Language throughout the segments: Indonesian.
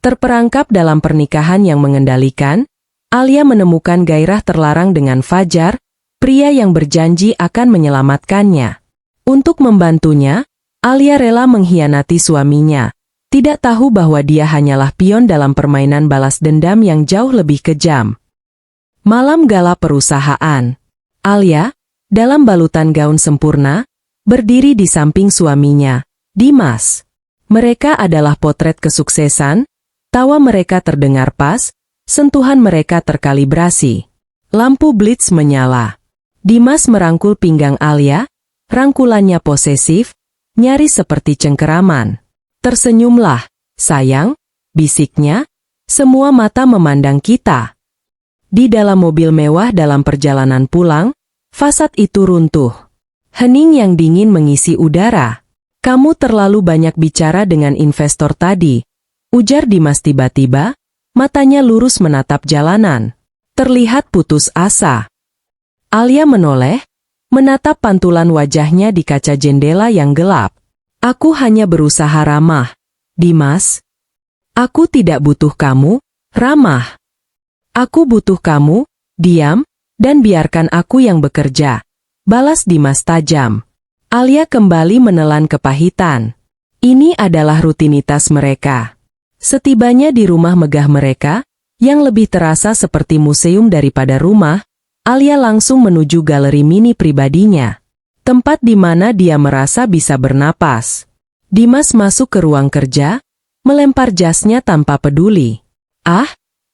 Terperangkap dalam pernikahan yang mengendalikan, Alia menemukan gairah terlarang dengan Fajar, pria yang berjanji akan menyelamatkannya. Untuk membantunya, Alia rela mengkhianati suaminya, tidak tahu bahwa dia hanyalah pion dalam permainan balas dendam yang jauh lebih kejam. Malam gala perusahaan. Alia, dalam balutan gaun sempurna, berdiri di samping suaminya, Dimas. Mereka adalah potret kesuksesan, tawa mereka terdengar pas, sentuhan mereka terkalibrasi. Lampu blitz menyala. Dimas merangkul pinggang Alia, rangkulannya posesif, nyaris seperti cengkeraman. Tersenyumlah, sayang, bisiknya, semua mata memandang kita. Di dalam mobil mewah dalam perjalanan pulang, fasad itu runtuh. Hening yang dingin mengisi udara. Kamu terlalu banyak bicara dengan investor tadi, ujar Dimas tiba-tiba, matanya lurus menatap jalanan. Terlihat putus asa. Alia menoleh, menatap pantulan wajahnya di kaca jendela yang gelap. Aku hanya berusaha ramah, Dimas. Aku tidak butuh kamu, ramah. Aku butuh kamu, diam, dan biarkan aku yang bekerja. Balas Dimas tajam. Alia kembali menelan kepahitan. Ini adalah rutinitas mereka. Setibanya di rumah megah mereka, yang lebih terasa seperti museum daripada rumah, Alia langsung menuju galeri mini pribadinya. Tempat di mana dia merasa bisa bernapas. Dimas masuk ke ruang kerja, melempar jasnya tanpa peduli. Ah,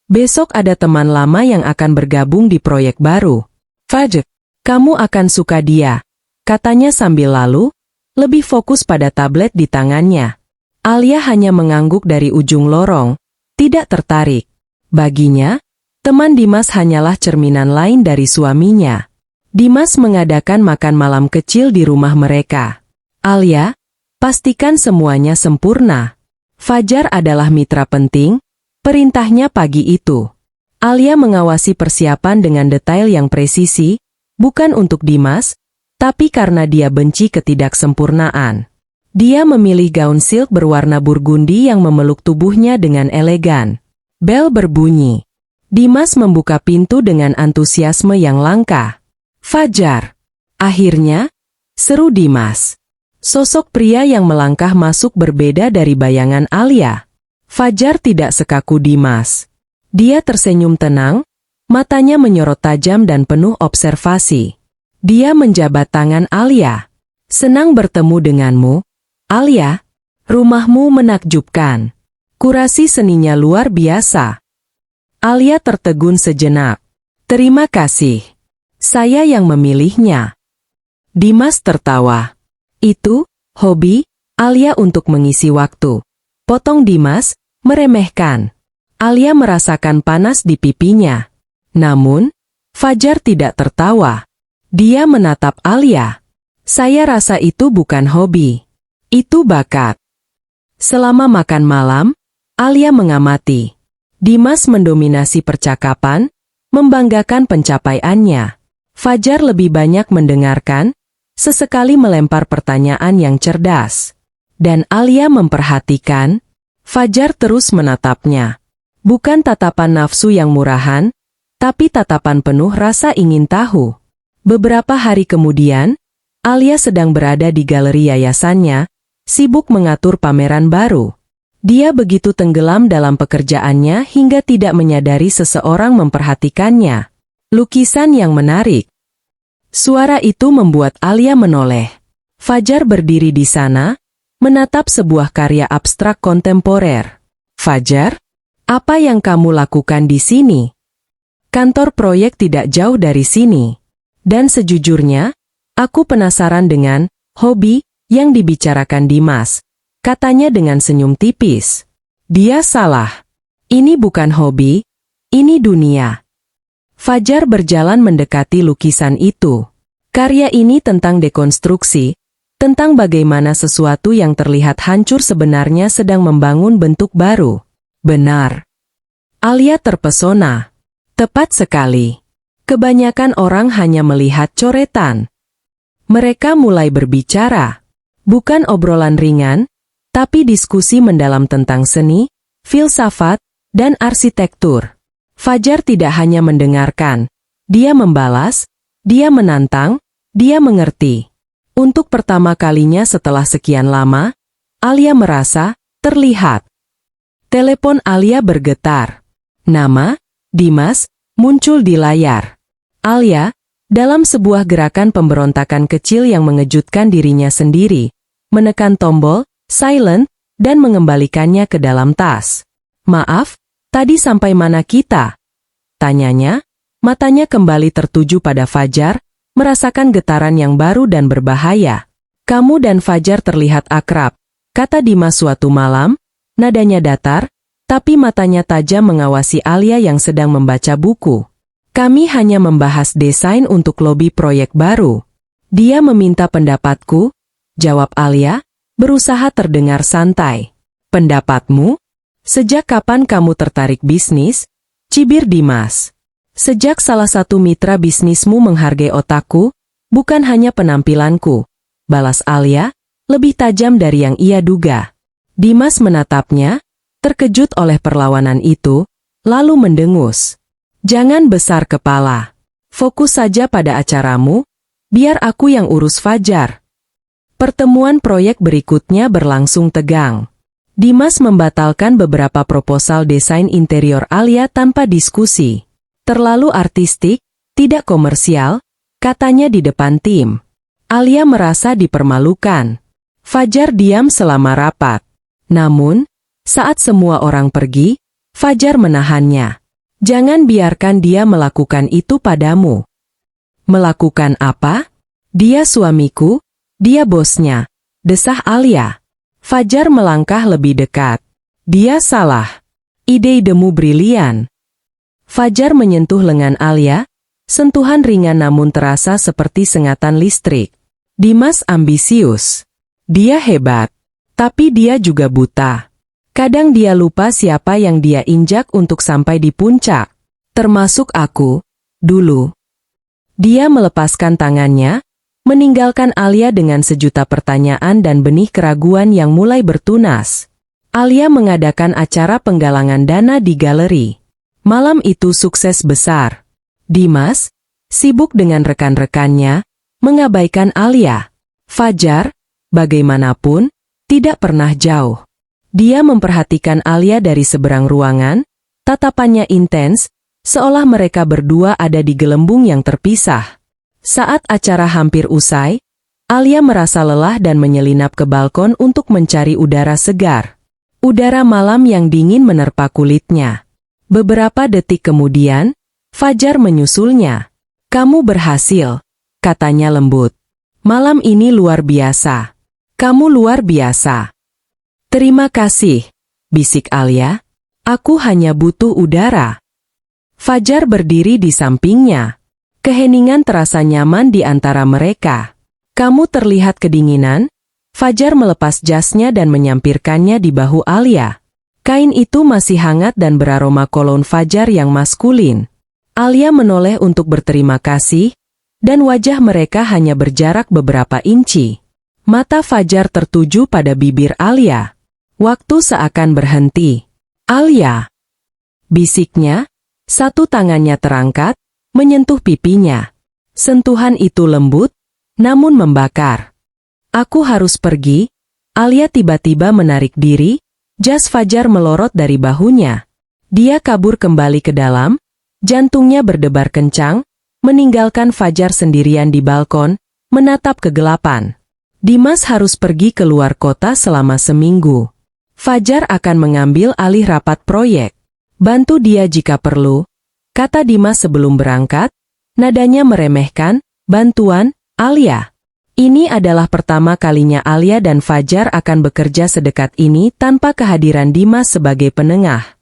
besok ada teman lama yang akan bergabung di proyek baru. Fajar, kamu akan suka dia, katanya sambil lalu, lebih fokus pada tablet di tangannya. Alia hanya mengangguk dari ujung lorong, tidak tertarik. Baginya, teman Dimas hanyalah cerminan lain dari suaminya. Dimas mengadakan makan malam kecil di rumah mereka. Alia, pastikan semuanya sempurna. Fajar adalah mitra penting, perintahnya pagi itu. Alia mengawasi persiapan dengan detail yang presisi, bukan untuk Dimas, tapi karena dia benci ketidaksempurnaan. Dia memilih gaun silk berwarna burgundi yang memeluk tubuhnya dengan elegan. Bel berbunyi. Dimas membuka pintu dengan antusiasme yang langka. Fajar. Akhirnya, seru Dimas. Sosok pria yang melangkah masuk berbeda dari bayangan Alia. Fajar tidak sekaku Dimas. Dia tersenyum tenang, matanya menyorot tajam dan penuh observasi. Dia menjabat tangan Alia. Senang bertemu denganmu, Alia. Rumahmu menakjubkan. Kurasi seninya luar biasa. Alia tertegun sejenak. Terima kasih. Saya yang memilihnya. Dimas tertawa. Itu, hobi, Alia untuk mengisi waktu. Potong Dimas, meremehkan. Alia merasakan panas di pipinya. Namun, Fajar tidak tertawa. Dia menatap Alia. Saya rasa itu bukan hobi. Itu bakat. Selama makan malam, Alia mengamati. Dimas mendominasi percakapan, membanggakan pencapaiannya. Fajar lebih banyak mendengarkan, sesekali melempar pertanyaan yang cerdas. Dan Alia memperhatikan, Fajar terus menatapnya. Bukan tatapan nafsu yang murahan, tapi tatapan penuh rasa ingin tahu. Beberapa hari kemudian, Alia sedang berada di galeri yayasannya, sibuk mengatur pameran baru. Dia begitu tenggelam dalam pekerjaannya hingga tidak menyadari seseorang memperhatikannya. Lukisan yang menarik. Suara itu membuat Alia menoleh. Fajar berdiri di sana, menatap sebuah karya abstrak kontemporer. Fajar, apa yang kamu lakukan di sini? Kantor proyek tidak jauh dari sini. Dan sejujurnya, aku penasaran dengan hobi yang dibicarakan Dimas, katanya dengan senyum tipis. Dia salah. Ini bukan hobi, ini dunia. Fajar berjalan mendekati lukisan itu. Karya ini tentang dekonstruksi, tentang bagaimana sesuatu yang terlihat hancur sebenarnya sedang membangun bentuk baru. Benar. Alia terpesona. Tepat sekali. Kebanyakan orang hanya melihat coretan. Mereka mulai berbicara. Bukan obrolan ringan, tapi diskusi mendalam tentang seni, filsafat, dan arsitektur. Fajar tidak hanya mendengarkan, dia membalas, dia menantang, dia mengerti. Untuk pertama kalinya setelah sekian lama, Alia merasa terlihat. Telepon Alia bergetar. Nama, Dimas, muncul di layar. Alia, dalam sebuah gerakan pemberontakan kecil yang mengejutkan dirinya sendiri, menekan tombol silent dan mengembalikannya ke dalam tas. "Maaf, tadi sampai mana kita?" tanyanya. Matanya kembali tertuju pada Fajar, merasakan getaran yang baru dan berbahaya. "Kamu dan Fajar terlihat akrab," kata Dimas suatu malam, nadanya datar, tapi matanya tajam mengawasi Alia yang sedang membaca buku. "Kami hanya membahas desain untuk lobi proyek baru." "Dia meminta pendapatku," jawab Alia, berusaha terdengar santai. "Pendapatmu? Sejak kapan kamu tertarik bisnis?" cibir Dimas. "Sejak salah satu mitra bisnismu menghargai otakku, bukan hanya penampilanku," balas Alia, lebih tajam dari yang ia duga. Dimas menatapnya, terkejut oleh perlawanan itu, lalu mendengus. "Jangan besar kepala. Fokus saja pada acaramu, biar aku yang urus Fajar." Pertemuan proyek berikutnya berlangsung tegang. Dimas membatalkan beberapa proposal desain interior Alia tanpa diskusi. "Terlalu artistik, tidak komersial," katanya di depan tim. Alia merasa dipermalukan. Fajar diam selama rapat. Namun, saat semua orang pergi, Fajar menahannya. "Jangan biarkan dia melakukan itu padamu." "Melakukan apa?" "Dia suamiku, dia bosnya," desah Alia. Fajar melangkah lebih dekat. "Dia salah. Ide-idemu brilian." Fajar menyentuh lengan Alia, sentuhan ringan namun terasa seperti sengatan listrik. "Dimas ambisius. Dia hebat. Tapi dia juga buta. Kadang dia lupa siapa yang dia injak untuk sampai di puncak. Termasuk aku, dulu." Dia melepaskan tangannya, meninggalkan Alia dengan sejuta pertanyaan dan benih keraguan yang mulai bertunas. Alia mengadakan acara penggalangan dana di galeri. Malam itu sukses besar. Dimas, sibuk dengan rekan-rekannya, mengabaikan Alia. Fajar, bagaimanapun, tidak pernah jauh. Dia memperhatikan Alia dari seberang ruangan, tatapannya intens, seolah mereka berdua ada di gelembung yang terpisah. Saat acara hampir usai, Alia merasa lelah dan menyelinap ke balkon untuk mencari udara segar. Udara malam yang dingin menerpa kulitnya. Beberapa detik kemudian, Fajar menyusulnya. "Kamu berhasil," katanya lembut. "Malam ini luar biasa. Kamu luar biasa." "Terima kasih," bisik Alia. "Aku hanya butuh udara." Fajar berdiri di sampingnya. Keheningan terasa nyaman di antara mereka. "Kamu terlihat kedinginan." Fajar melepas jasnya dan menyampirkannya di bahu Alia. Kain itu masih hangat dan beraroma kolon Fajar yang maskulin. Alia menoleh untuk berterima kasih, dan wajah mereka hanya berjarak beberapa inci. Mata Fajar tertuju pada bibir Alia. Waktu seakan berhenti. "Alia," bisiknya, satu tangannya terangkat, menyentuh pipinya. Sentuhan itu lembut, namun membakar. "Aku harus pergi." Alia tiba-tiba menarik diri, jas Fajar melorot dari bahunya. Dia kabur kembali ke dalam, jantungnya berdebar kencang, meninggalkan Fajar sendirian di balkon, menatap kegelapan. Dimas harus pergi ke luar kota selama seminggu. Fajar akan mengambil alih rapat proyek. "Bantu dia jika perlu," kata Dimas sebelum berangkat, nadanya meremehkan. "Bantuan, Alia?" Ini adalah pertama kalinya Alia dan Fajar akan bekerja sedekat ini tanpa kehadiran Dimas sebagai penengah.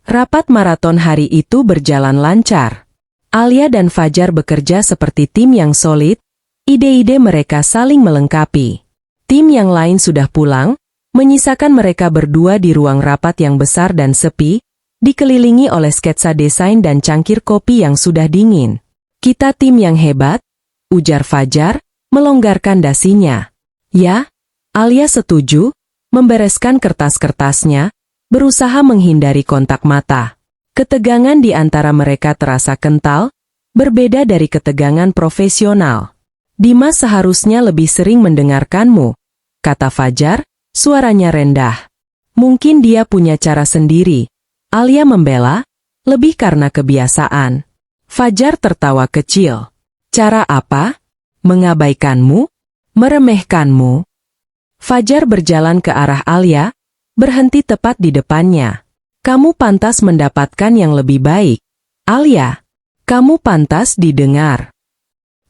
Rapat maraton hari itu berjalan lancar. Alia dan Fajar bekerja seperti tim yang solid, ide-ide mereka saling melengkapi. Tim yang lain sudah pulang, menyisakan mereka berdua di ruang rapat yang besar dan sepi, dikelilingi oleh sketsa desain dan cangkir kopi yang sudah dingin. "Kita tim yang hebat," ujar Fajar, melonggarkan dasinya. "Ya," Alia setuju, membereskan kertas-kertasnya, berusaha menghindari kontak mata. Ketegangan di antara mereka terasa kental, berbeda dari ketegangan profesional. Dimas seharusnya lebih sering mendengarkanmu, kata Fajar, suaranya rendah. Mungkin dia punya cara sendiri. Alia membela, lebih karena kebiasaan. Fajar tertawa kecil. Cara apa? Mengabaikanmu? Meremehkanmu? Fajar berjalan ke arah Alia, berhenti tepat di depannya. Kamu pantas mendapatkan yang lebih baik. Alia, kamu pantas didengar.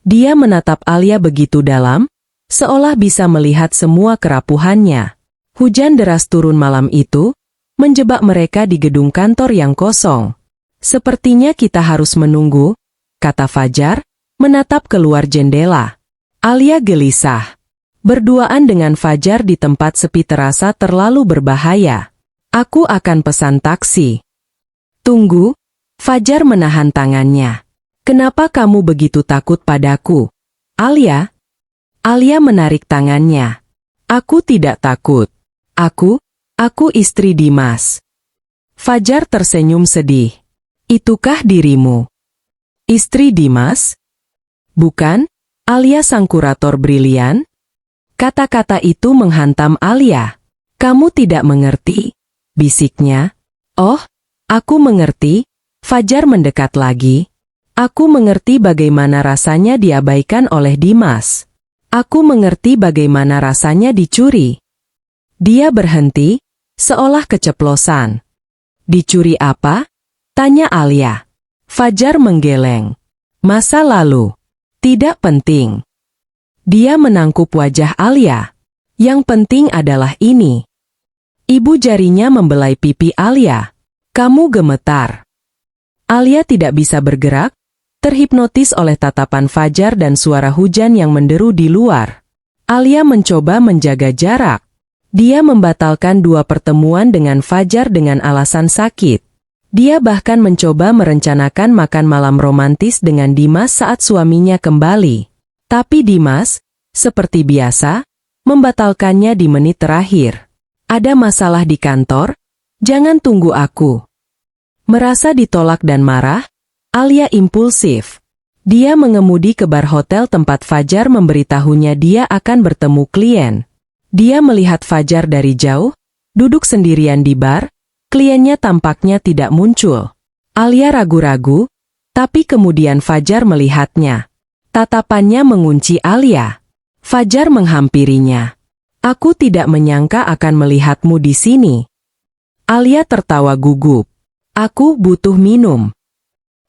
Dia menatap Alia begitu dalam, seolah bisa melihat semua kerapuhannya. Hujan deras turun malam itu, menjebak mereka di gedung kantor yang kosong. Sepertinya kita harus menunggu, kata Fajar, menatap keluar jendela. Alia gelisah. Berduaan dengan Fajar di tempat sepi terasa terlalu berbahaya. Aku akan pesan taksi. Tunggu, Fajar menahan tangannya. Kenapa kamu begitu takut padaku? Alia? Alia menarik tangannya. Aku tidak takut. Aku istri Dimas. Fajar tersenyum sedih. Itukah dirimu? Istri Dimas? Bukan, Alia sang kurator brilian? Kata-kata itu menghantam Alia. Kamu tidak mengerti, bisiknya. Oh, aku mengerti. Fajar mendekat lagi. Aku mengerti bagaimana rasanya diabaikan oleh Dimas. Aku mengerti bagaimana rasanya dicuri. Dia berhenti, seolah keceplosan. Dicuri apa? Tanya Alia. Fajar menggeleng. Masa lalu. Tidak penting. Dia menangkup wajah Alia. Yang penting adalah ini. Ibu jarinya membelai pipi Alia. Kamu gemetar. Alia tidak bisa bergerak, terhipnotis oleh tatapan Fajar dan suara hujan yang menderu di luar. Alia mencoba menjaga jarak. Dia membatalkan 2 pertemuan dengan Fajar dengan alasan sakit. Dia bahkan mencoba merencanakan makan malam romantis dengan Dimas saat suaminya kembali. Tapi Dimas, seperti biasa, membatalkannya di menit terakhir. Ada masalah di kantor? Jangan tunggu aku. Merasa ditolak dan marah, Alia impulsif. Dia mengemudi ke bar hotel tempat Fajar memberitahunya dia akan bertemu klien. Dia melihat Fajar dari jauh, duduk sendirian di bar, kliennya tampaknya tidak muncul. Alia ragu-ragu, tapi kemudian Fajar melihatnya. Tatapannya mengunci Alia. Fajar menghampirinya. Aku tidak menyangka akan melihatmu di sini. Alia tertawa gugup. Aku butuh minum.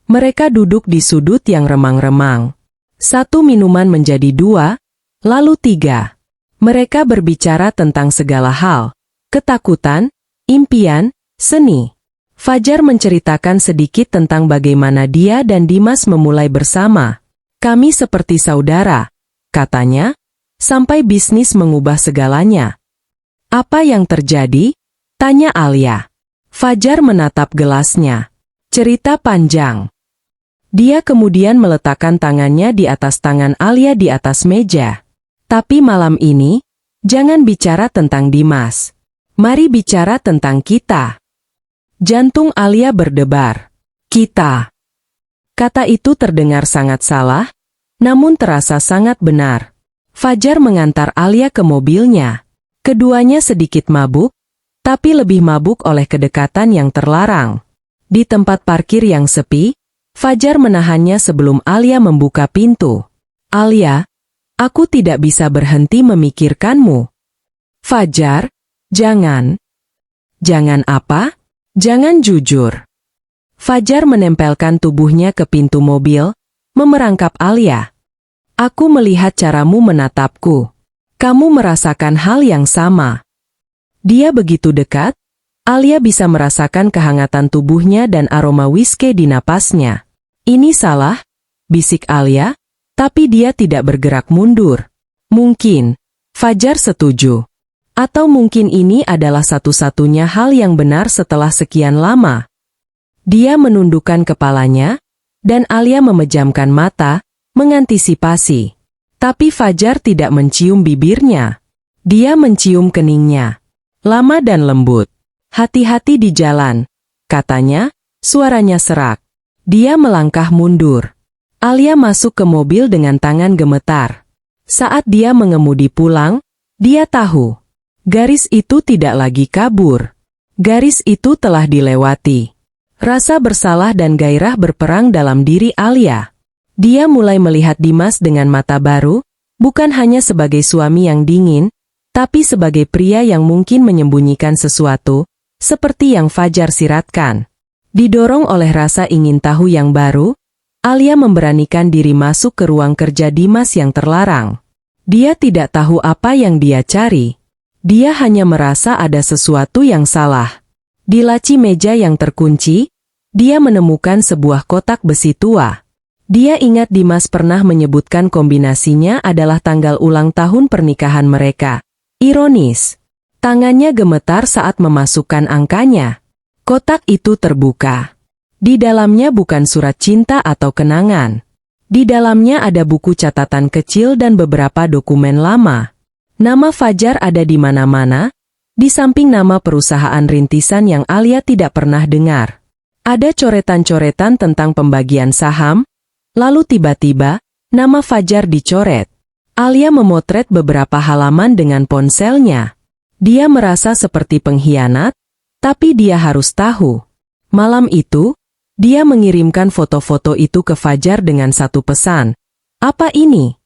Mereka duduk di sudut yang remang-remang. 1 minuman menjadi 2, lalu 3. Mereka berbicara tentang segala hal. Ketakutan, impian, seni. Fajar menceritakan sedikit tentang bagaimana dia dan Dimas memulai bersama. Kami seperti saudara, katanya, sampai bisnis mengubah segalanya. Apa yang terjadi? Tanya Alia. Fajar menatap gelasnya. Cerita panjang. Dia kemudian meletakkan tangannya di atas tangan Alia di atas meja. Tapi malam ini, jangan bicara tentang Dimas. Mari bicara tentang kita. Jantung Alia berdebar. Kita. Kata itu terdengar sangat salah, namun terasa sangat benar. Fajar mengantar Alia ke mobilnya. Keduanya sedikit mabuk, tapi lebih mabuk oleh kedekatan yang terlarang. Di tempat parkir yang sepi, Fajar menahannya sebelum Alia membuka pintu. Alia, aku tidak bisa berhenti memikirkanmu. Fajar, jangan. Jangan apa? Jangan jujur. Fajar menempelkan tubuhnya ke pintu mobil, memerangkap Alia. Aku melihat caramu menatapku. Kamu merasakan hal yang sama. Dia begitu dekat, Alia bisa merasakan kehangatan tubuhnya dan aroma whisky di napasnya. Ini salah, bisik Alia, tapi dia tidak bergerak mundur. Mungkin, Fajar setuju. Atau mungkin ini adalah satu-satunya hal yang benar setelah sekian lama. Dia menundukkan kepalanya, dan Alia memejamkan mata, mengantisipasi. Tapi Fajar tidak mencium bibirnya. Dia mencium keningnya. Lama dan lembut. Hati-hati di jalan, katanya, suaranya serak. Dia melangkah mundur. Alia masuk ke mobil dengan tangan gemetar. Saat dia mengemudi pulang, dia tahu. Garis itu tidak lagi kabur. Garis itu telah dilewati. Rasa bersalah dan gairah berperang dalam diri Alia. Dia mulai melihat Dimas dengan mata baru, bukan hanya sebagai suami yang dingin, tapi sebagai pria yang mungkin menyembunyikan sesuatu, seperti yang Fajar siratkan. Didorong oleh rasa ingin tahu yang baru, Alia memberanikan diri masuk ke ruang kerja Dimas yang terlarang. Dia tidak tahu apa yang dia cari. Dia hanya merasa ada sesuatu yang salah. Di laci meja yang terkunci, dia menemukan sebuah kotak besi tua. Dia ingat Dimas pernah menyebutkan kombinasinya adalah tanggal ulang tahun pernikahan mereka. Ironis. Tangannya gemetar saat memasukkan angkanya. Kotak itu terbuka. Di dalamnya bukan surat cinta atau kenangan. Di dalamnya ada buku catatan kecil dan beberapa dokumen lama. Nama Fajar ada di mana-mana, di samping nama perusahaan rintisan yang Alia tidak pernah dengar. Ada coretan-coretan tentang pembagian saham, lalu tiba-tiba, nama Fajar dicoret. Alia memotret beberapa halaman dengan ponselnya. Dia merasa seperti pengkhianat, tapi dia harus tahu. Malam itu, dia mengirimkan foto-foto itu ke Fajar dengan satu pesan. Apa ini?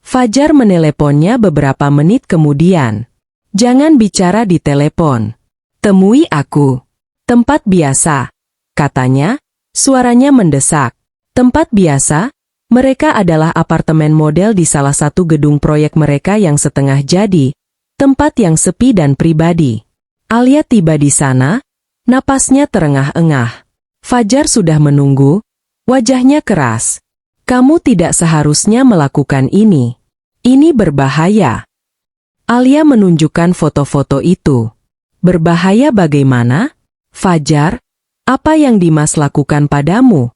Fajar meneleponnya beberapa menit kemudian. Jangan bicara di telepon. Temui aku. Tempat biasa, katanya, suaranya mendesak. Tempat biasa, mereka adalah apartemen model di salah satu gedung proyek mereka yang setengah jadi, tempat yang sepi dan pribadi. Alia tiba di sana, napasnya terengah-engah. Fajar sudah menunggu, wajahnya keras. Kamu tidak seharusnya melakukan ini. Ini berbahaya. Alia menunjukkan foto-foto itu. Berbahaya bagaimana? Fajar, apa yang Dimas lakukan padamu?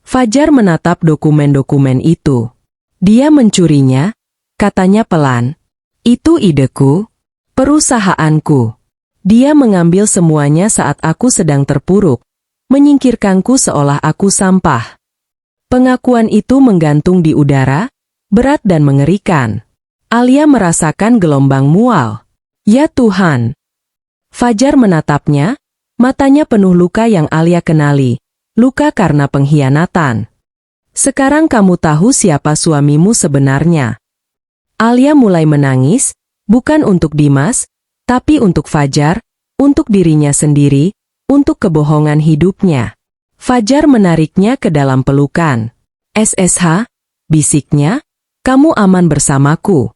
Fajar menatap dokumen-dokumen itu. Dia mencurinya, katanya pelan. Itu ideku, perusahaanku. Dia mengambil semuanya saat aku sedang terpuruk, menyingkirkanku seolah aku sampah. Pengakuan itu menggantung di udara, berat dan mengerikan. Alia merasakan gelombang mual. Ya Tuhan! Fajar menatapnya, matanya penuh luka yang Alia kenali. Luka karena pengkhianatan. Sekarang kamu tahu siapa suamimu sebenarnya. Alia mulai menangis, bukan untuk Dimas, tapi untuk Fajar, untuk dirinya sendiri, untuk kebohongan hidupnya. Fajar menariknya ke dalam pelukan. SSH, bisiknya, kamu aman bersamaku.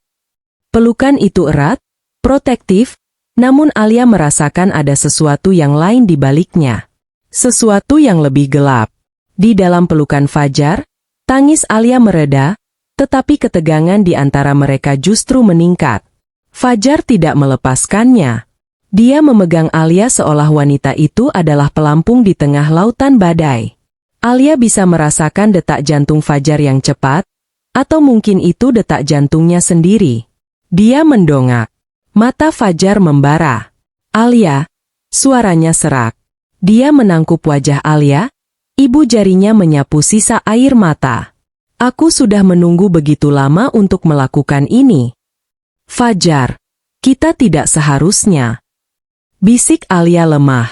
Pelukan itu erat, protektif, namun Alia merasakan ada sesuatu yang lain di baliknya. Sesuatu yang lebih gelap. Di dalam pelukan Fajar, tangis Alia mereda, tetapi ketegangan di antara mereka justru meningkat. Fajar tidak melepaskannya. Dia memegang Alia seolah wanita itu adalah pelampung di tengah lautan badai. Alia bisa merasakan detak jantung Fajar yang cepat, atau mungkin itu detak jantungnya sendiri. Dia mendongak. Mata Fajar membara. Alia, suaranya serak. Dia menangkup wajah Alia, ibu jarinya menyapu sisa air mata. Aku sudah menunggu begitu lama untuk melakukan ini. Fajar, kita tidak seharusnya. Bisik Alia lemah.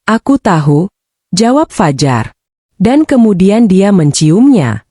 Aku tahu, jawab Fajar. Dan kemudian dia menciumnya.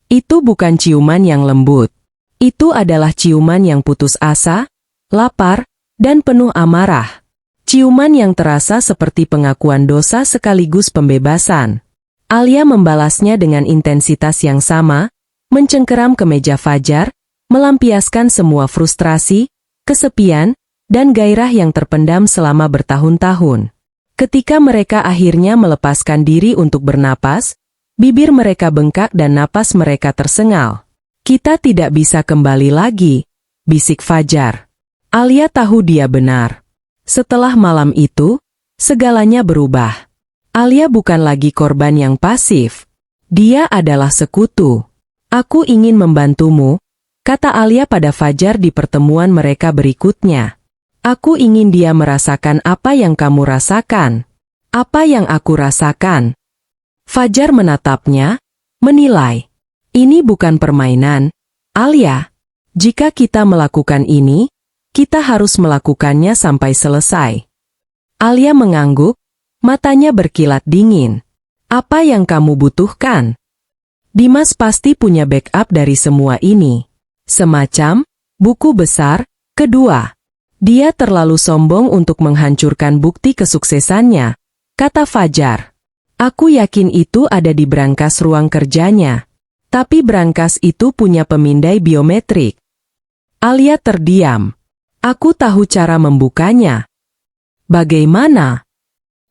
Itu bukan ciuman yang lembut. Itu adalah ciuman yang putus asa, lapar, dan penuh amarah. Ciuman yang terasa seperti pengakuan dosa sekaligus pembebasan. Alia membalasnya dengan intensitas yang sama, mencengkeram ke meja Fajar, melampiaskan semua frustrasi, kesepian, dan gairah yang terpendam selama bertahun-tahun. Ketika mereka akhirnya melepaskan diri untuk bernapas, bibir mereka bengkak dan napas mereka tersengal. Kita tidak bisa kembali lagi, bisik Fajar. Alia tahu dia benar. Setelah malam itu, segalanya berubah. Alia bukan lagi korban yang pasif. Dia adalah sekutu. Aku ingin membantumu, kata Alia pada Fajar di pertemuan mereka berikutnya. Aku ingin dia merasakan apa yang kamu rasakan. Apa yang aku rasakan? Fajar menatapnya, menilai. Ini bukan permainan, Alia. Jika kita melakukan ini, kita harus melakukannya sampai selesai. Alia mengangguk, matanya berkilat dingin. Apa yang kamu butuhkan? Dimas pasti punya backup dari semua ini. Semacam buku besar. Kedua, dia terlalu sombong untuk menghancurkan bukti kesuksesannya, kata Fajar. Aku yakin itu ada di brankas ruang kerjanya. Tapi brankas itu punya pemindai biometrik. Alia terdiam. Aku tahu cara membukanya. Bagaimana?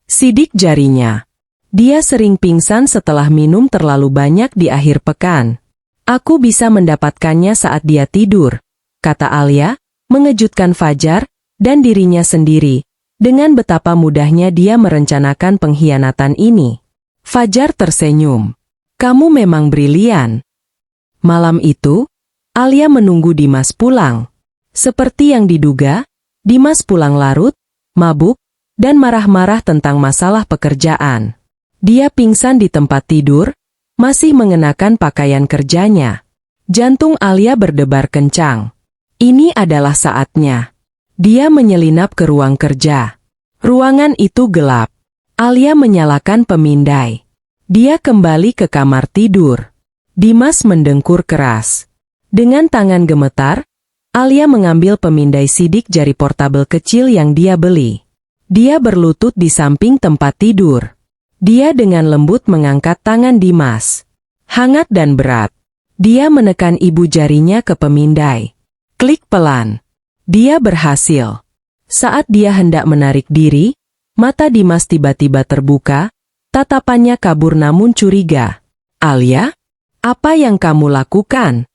Sidik jarinya. Dia sering pingsan setelah minum terlalu banyak di akhir pekan. Aku bisa mendapatkannya saat dia tidur, kata Alia, mengejutkan Fajar dan dirinya sendiri, dengan betapa mudahnya dia merencanakan pengkhianatan ini. Fajar tersenyum. Kamu memang brilian. Malam itu, Alia menunggu Dimas pulang. Seperti yang diduga, Dimas pulang larut, mabuk, dan marah-marah tentang masalah pekerjaan. Dia pingsan di tempat tidur, masih mengenakan pakaian kerjanya. Jantung Alia berdebar kencang. Ini adalah saatnya. Dia menyelinap ke ruang kerja. Ruangan itu gelap. Alia menyalakan pemindai. Dia kembali ke kamar tidur. Dimas mendengkur keras. Dengan tangan gemetar, Alia mengambil pemindai sidik jari portabel kecil yang dia beli. Dia berlutut di samping tempat tidur. Dia dengan lembut mengangkat tangan Dimas. Hangat dan berat. Dia menekan ibu jarinya ke pemindai. Klik pelan. Dia berhasil. Saat dia hendak menarik diri, mata Dimas tiba-tiba terbuka, tatapannya kabur namun curiga. Alia? Apa yang kamu lakukan?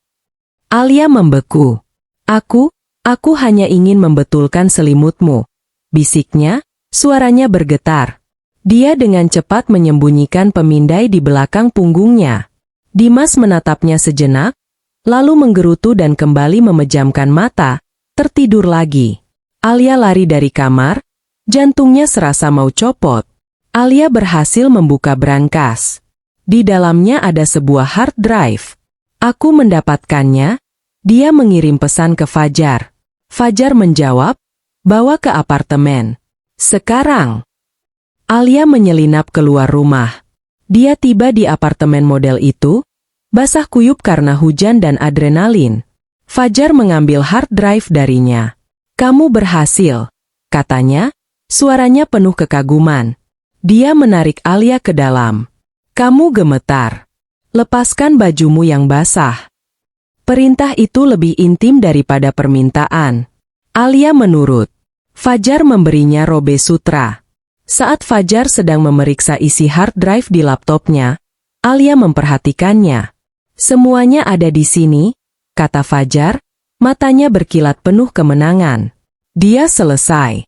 Alia membeku. Aku hanya ingin membetulkan selimutmu. Bisiknya, suaranya bergetar. Dia dengan cepat menyembunyikan pemindai di belakang punggungnya. Dimas menatapnya sejenak, lalu menggerutu dan kembali memejamkan mata, tertidur lagi. Alia lari dari kamar, jantungnya serasa mau copot. Alia berhasil membuka brankas. Di dalamnya ada sebuah hard drive. Aku mendapatkannya. Dia mengirim pesan ke Fajar. Fajar menjawab, bawa ke apartemen. Sekarang. Alia menyelinap keluar rumah. Dia tiba di apartemen model itu, basah kuyup karena hujan dan adrenalin. Fajar mengambil hard drive darinya. Kamu berhasil, katanya, suaranya penuh kekaguman. Dia menarik Alia ke dalam. Kamu gemetar. Lepaskan bajumu yang basah. Perintah itu lebih intim daripada permintaan. Alia menurut. Fajar memberinya robe sutra. Saat Fajar sedang memeriksa isi hard drive di laptopnya, Alia memperhatikannya. Semuanya ada di sini, kata Fajar, matanya berkilat penuh kemenangan. Dia selesai.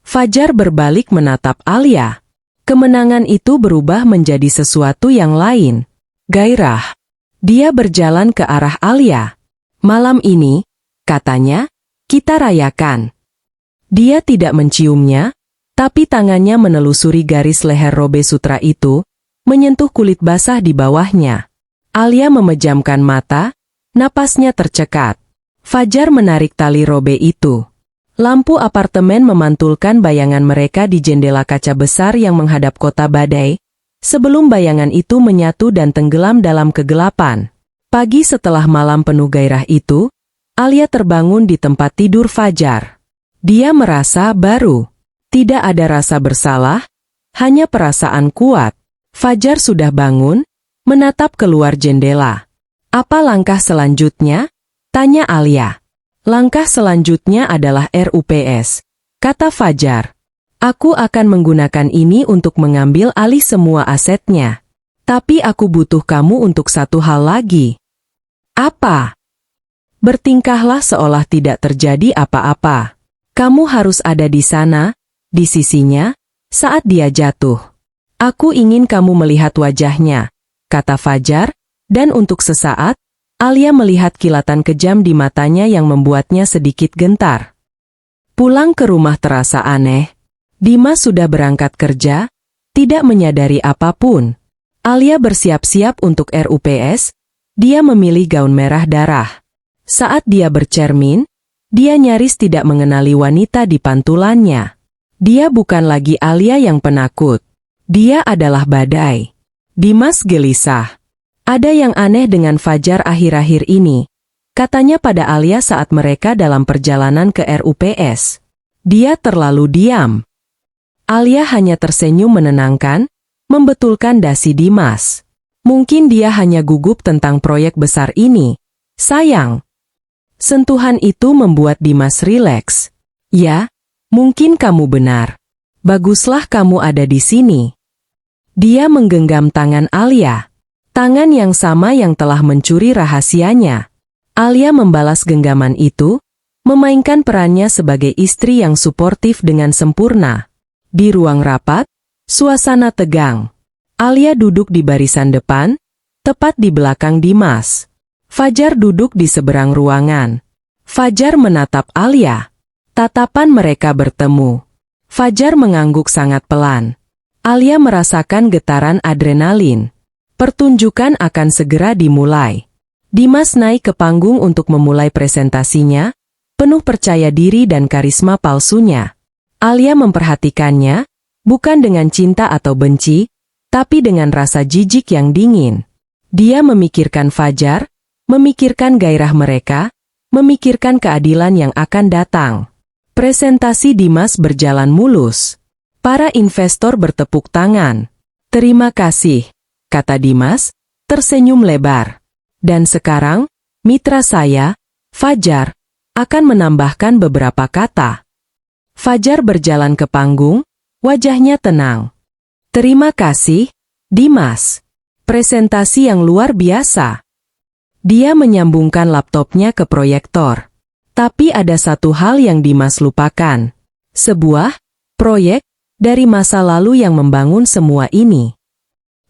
Fajar berbalik menatap Alia. Kemenangan itu berubah menjadi sesuatu yang lain. Gairah. Dia berjalan ke arah Alia. Malam ini, katanya, kita rayakan. Dia tidak menciumnya, tapi tangannya menelusuri garis leher robe sutra itu, menyentuh kulit basah di bawahnya. Alia memejamkan mata, napasnya tercekat. Fajar menarik tali robe itu. Lampu apartemen memantulkan bayangan mereka di jendela kaca besar yang menghadap kota badai, sebelum bayangan itu menyatu dan tenggelam dalam kegelapan. Pagi setelah malam penuh gairah itu, Alia terbangun di tempat tidur Fajar. Dia merasa baru. Tidak ada rasa bersalah, hanya perasaan kuat. Fajar sudah bangun, menatap keluar jendela. Apa langkah selanjutnya? Tanya Alia. Langkah selanjutnya adalah RUPS, kata Fajar. Aku akan menggunakan ini untuk mengambil alih semua asetnya. Tapi aku butuh kamu untuk satu hal lagi. Apa? Bertingkahlah seolah tidak terjadi apa-apa. Kamu harus ada di sana, di sisinya, saat dia jatuh. Aku ingin kamu melihat wajahnya, kata Fajar, dan untuk sesaat, Alia melihat kilatan kejam di matanya yang membuatnya sedikit gentar. Pulang ke rumah terasa aneh. Dimas sudah berangkat kerja, tidak menyadari apapun. Alia bersiap-siap untuk RUPS, dia memilih gaun merah darah. Saat dia bercermin, dia nyaris tidak mengenali wanita di pantulannya. Dia bukan lagi Alia yang penakut. Dia adalah badai. Dimas gelisah. Ada yang aneh dengan Fajar akhir-akhir ini, katanya pada Alia saat mereka dalam perjalanan ke RUPS. Dia terlalu diam. Alia hanya tersenyum menenangkan, membetulkan dasi Dimas. Mungkin dia hanya gugup tentang proyek besar ini. Sayang. Sentuhan itu membuat Dimas rileks. Ya, mungkin kamu benar. Baguslah kamu ada di sini. Dia menggenggam tangan Alia. Tangan yang sama yang telah mencuri rahasianya. Alia membalas genggaman itu, memainkan perannya sebagai istri yang suportif dengan sempurna. Di ruang rapat, suasana tegang. Alia duduk di barisan depan, tepat di belakang Dimas. Fajar duduk di seberang ruangan. Fajar menatap Alia. Tatapan mereka bertemu. Fajar mengangguk sangat pelan. Alia merasakan getaran adrenalin. Pertunjukan akan segera dimulai. Dimas naik ke panggung untuk memulai presentasinya, penuh percaya diri dan karisma palsunya. Alia memperhatikannya, bukan dengan cinta atau benci, tapi dengan rasa jijik yang dingin. Dia memikirkan Fajar, memikirkan gairah mereka, memikirkan keadilan yang akan datang. Presentasi Dimas berjalan mulus. Para investor bertepuk tangan. Terima kasih, kata Dimas, tersenyum lebar. Dan sekarang, mitra saya, Fajar, akan menambahkan beberapa kata. Fajar berjalan ke panggung, wajahnya tenang. Terima kasih, Dimas. Presentasi yang luar biasa. Dia menyambungkan laptopnya ke proyektor. Tapi ada satu hal yang Dimas lupakan. Sebuah proyek dari masa lalu yang membangun semua ini.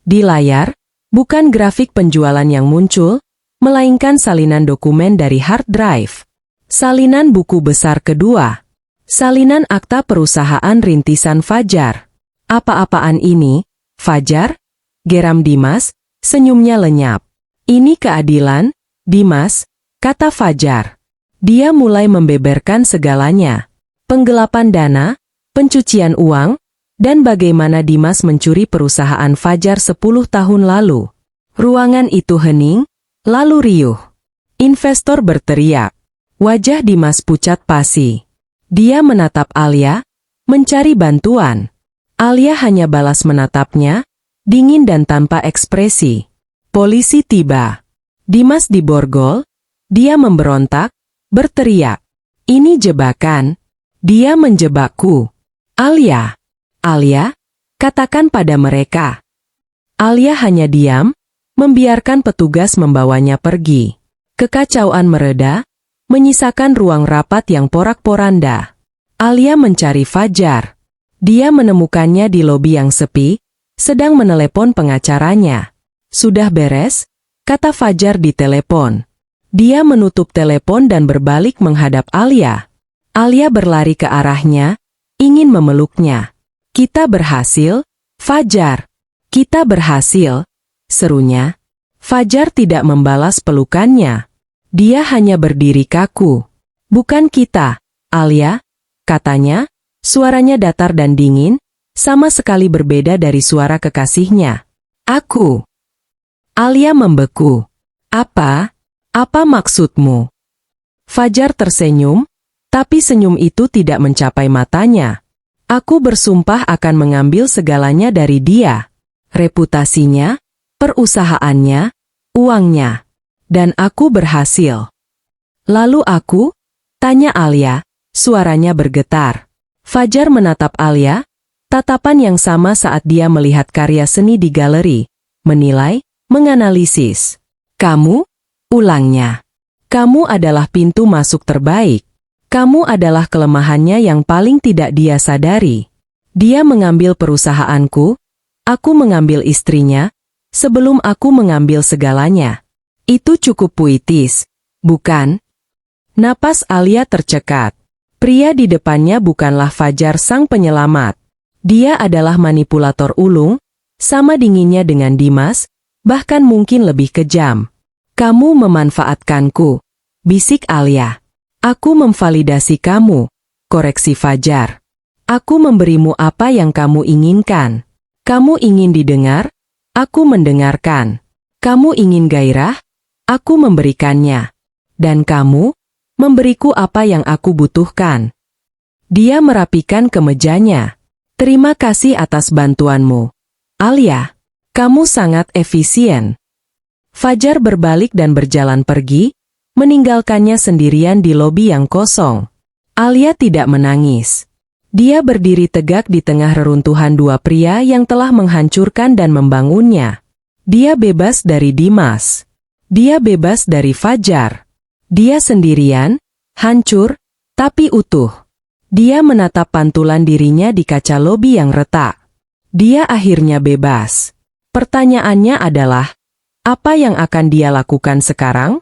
Di layar, bukan grafik penjualan yang muncul, melainkan salinan dokumen dari hard drive. Salinan buku besar kedua. Salinan akta perusahaan rintisan Fajar. Apa-apaan ini, Fajar? Geram Dimas, senyumnya lenyap. Ini keadilan, Dimas, kata Fajar. Dia mulai membeberkan segalanya. Penggelapan dana, pencucian uang, dan bagaimana Dimas mencuri perusahaan Fajar 10 tahun lalu. Ruangan itu hening, lalu riuh. Investor berteriak. Wajah Dimas pucat pasi. Dia menatap Alia, mencari bantuan. Alia hanya balas menatapnya, dingin dan tanpa ekspresi. Polisi tiba. Dimas diborgol, dia memberontak, berteriak. Ini jebakan. Dia menjebakku. Alia, katakan pada mereka. Alia hanya diam, membiarkan petugas membawanya pergi. Kekacauan mereda, menyisakan ruang rapat yang porak-poranda. Alia mencari Fajar. Dia menemukannya di lobi yang sepi, sedang menelepon pengacaranya. Sudah beres, kata Fajar di telepon. Dia menutup telepon dan berbalik menghadap Alia. Alia berlari ke arahnya, ingin memeluknya. Kita berhasil, Fajar. Kita berhasil, serunya. Fajar tidak membalas pelukannya. Dia hanya berdiri kaku. Bukan kita, Alia, katanya, suaranya datar dan dingin, sama sekali berbeda dari suara kekasihnya. Aku. Alia membeku. Apa maksudmu? Fajar tersenyum, tapi senyum itu tidak mencapai matanya. Aku bersumpah akan mengambil segalanya dari dia. Reputasinya, perusahaannya, uangnya. Dan aku berhasil. Lalu aku? Tanya Alia, suaranya bergetar. Fajar menatap Alia, tatapan yang sama saat dia melihat karya seni di galeri, menilai, menganalisis. Kamu? Ulangnya. Kamu adalah pintu masuk terbaik. Kamu adalah kelemahannya yang paling tidak dia sadari. Dia mengambil perusahaanku, aku mengambil istrinya, sebelum aku mengambil segalanya. Itu cukup puitis, bukan? Napas Alia tercekat. Pria di depannya bukanlah Fajar sang penyelamat. Dia adalah manipulator ulung, sama dinginnya dengan Dimas, bahkan mungkin lebih kejam. Kamu memanfaatkanku, bisik Alia. Aku memvalidasi kamu, koreksi Fajar. Aku memberimu apa yang kamu inginkan. Kamu ingin didengar, aku mendengarkan. Kamu ingin gairah, aku memberikannya. Dan kamu memberiku apa yang aku butuhkan. Dia merapikan kemejanya. Terima kasih atas bantuanmu, Alia. Kamu sangat efisien. Fajar berbalik dan berjalan pergi, meninggalkannya sendirian di lobi yang kosong. Alia tidak menangis. Dia berdiri tegak di tengah reruntuhan dua pria yang telah menghancurkan dan membangunnya. Dia bebas dari Dimas. Dia bebas dari Fajar. Dia sendirian, hancur, tapi utuh. Dia menatap pantulan dirinya di kaca lobi yang retak. Dia akhirnya bebas. Pertanyaannya adalah, apa yang akan dia lakukan sekarang?